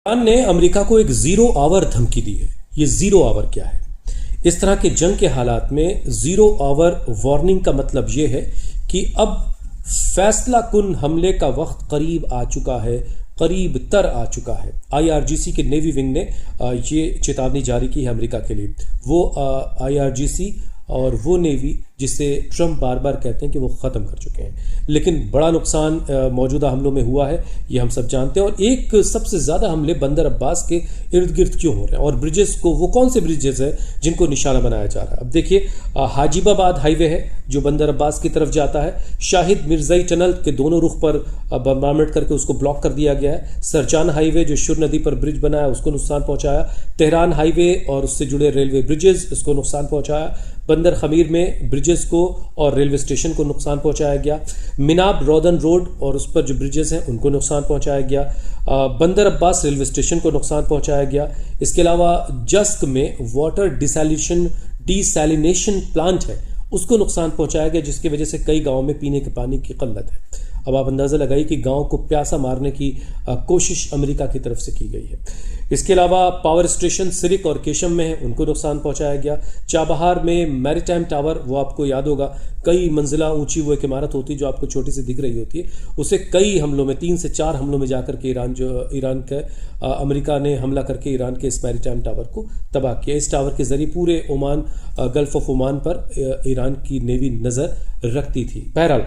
Iran ने America को एक जीरो आवर धमकी दी है। ये जीरो आवर क्या है? इस तरह के जंग के हालात में जीरो आवर वार्निंग का मतलब ये है कि अब फैसला कुन हमले का वक्त करीब आ चुका है, करीब तर आ चुका है। IRGC के नेवी विंग ने ये चेतावनी जारी की है अमेरिका के लिए। वो IRGC और वो नेवी जिसे ट्रंप बार बार कहते हैं कि वो ख़त्म कर चुके हैं, लेकिन बड़ा नुकसान मौजूदा हमलों में हुआ है, ये हम सब जानते हैं। और एक सबसे ज़्यादा हमले बंदर अब्बास के इर्द गिर्द क्यों हो रहे हैं और ब्रिजेस को, वो कौन से ब्रिजेस हैं जिनको निशाना बनाया जा रहा है? अब देखिए, हाजिबाबाद हाईवे है जो बंदर अब्बास की तरफ जाता है। शाहिद मिर्ज़ाई टनल के दोनों रुख पर बम्बारमेंट करके उसको ब्लॉक कर दिया गया है। सरचान हाईवे जो शुर नदी पर ब्रिज बना है उसको नुकसान पहुंचाया। तेहरान हाईवे और उससे जुड़े रेलवे ब्रिजेस, इसको नुकसान पहुंचाया। बंदर खमीर में ब्रिजेस को और रेलवे स्टेशन को नुकसान पहुंचाया गया। मिनाब रौदन रोड और उस पर जो ब्रिजेस हैं उनको नुकसान पहुंचाया गया। बंदर अब्बास रेलवे स्टेशन को नुकसान पहुंचाया गया। इसके अलावा जस्क में वाटर डिसैलिनेशन प्लांट है, उसको नुकसान पहुंचाया गया, जिसकी वजह से कई गांवों में पीने के पानी की किल्लत है। अब आप अंदाज़ा लगाइए कि गांव को प्यासा मारने की कोशिश अमेरिका की तरफ से की गई है। इसके अलावा पावर स्टेशन सिरिक और केशम में है, उनको नुकसान पहुंचाया गया। चाबहार में मैरीटाइम टावर, वो आपको याद होगा, कई मंजिला ऊंची वो एक इमारत होती है जो आपको छोटी सी दिख रही होती है, उसे कई हमलों में, 3 से 4 हमलों में जाकर के ईरान के अमेरिका ने हमला करके ईरान के इस मैरीटाइम टावर को तबाह किया। इस टावर के जरिए पूरे ओमान, गल्फ ऑफ ओमान पर ईरान की नेवी नज़र रखती थी। बहरहाल,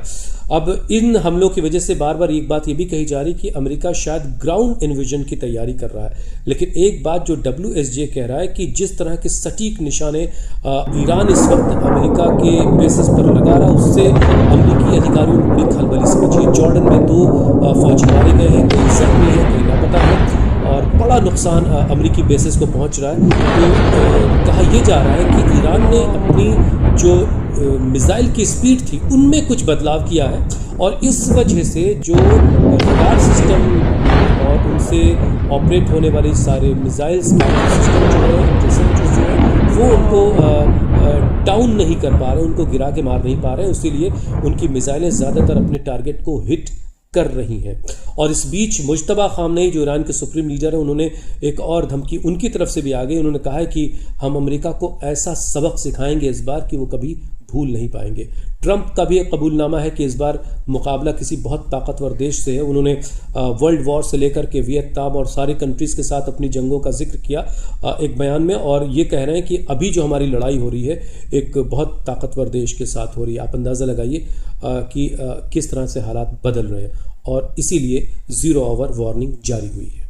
अब इन हमलों की वजह से बार बार एक बात ये भी कही जा रही कि अमेरिका शायद ग्राउंड इन्वेजन की तैयारी कर रहा है, लेकिन एक बात जो WSJ कह रहा है कि जिस तरह के सटीक निशाने ईरान इस वक्त अमेरिका के बेसिस पर लगा रहा है, उससे अमेरिकी अधिकारियों को बड़ी खलबली समझिए। जॉर्डन में 2 फौजी मारे गए हैं, कोई जख्मी है, कोई लापता है, और बड़ा नुकसान अमेरिकी बेसिस को पहुंच रहा है। तो कहा यह जा रहा है कि ईरान ने अपनी जो मिसाइल की स्पीड थी उनमें कुछ बदलाव किया है, और इस वजह से जो रडार सिस्टम और उनसे ऑपरेट होने वाले सारे मिसाइल्स सिस्टम जो है, इंटरसेप्टर्स जो है, वो उनको डाउन नहीं कर पा रहे, उनको गिरा के मार नहीं पा रहे, इसीलिए उनकी मिसाइलें ज़्यादातर अपने टारगेट को हिट कर रही हैं। और इस बीच मुज्तबा खामनेई जो ईरान के सुप्रीम लीडर हैं, उन्होंने एक और धमकी उनकी तरफ से भी आ गई। उन्होंने कहा है कि हम अमेरिका को ऐसा सबक सिखाएंगे इस बार कि वो कभी भूल नहीं पाएंगे। ट्रंप का भी एक कबूलनामा है कि इस बार मुकाबला किसी बहुत ताकतवर देश से है। उन्होंने वर्ल्ड वॉर से लेकर के वियतनाम और सारी कंट्रीज़ के साथ अपनी जंगों का जिक्र किया एक बयान में, और ये कह रहे हैं कि अभी जो हमारी लड़ाई हो रही है एक बहुत ताकतवर देश के साथ हो रही है। आप अंदाज़ा लगाइए कि किस तरह से हालात बदल रहे हैं, और इसीलिए जीरो आवर वार्निंग जारी हुई है।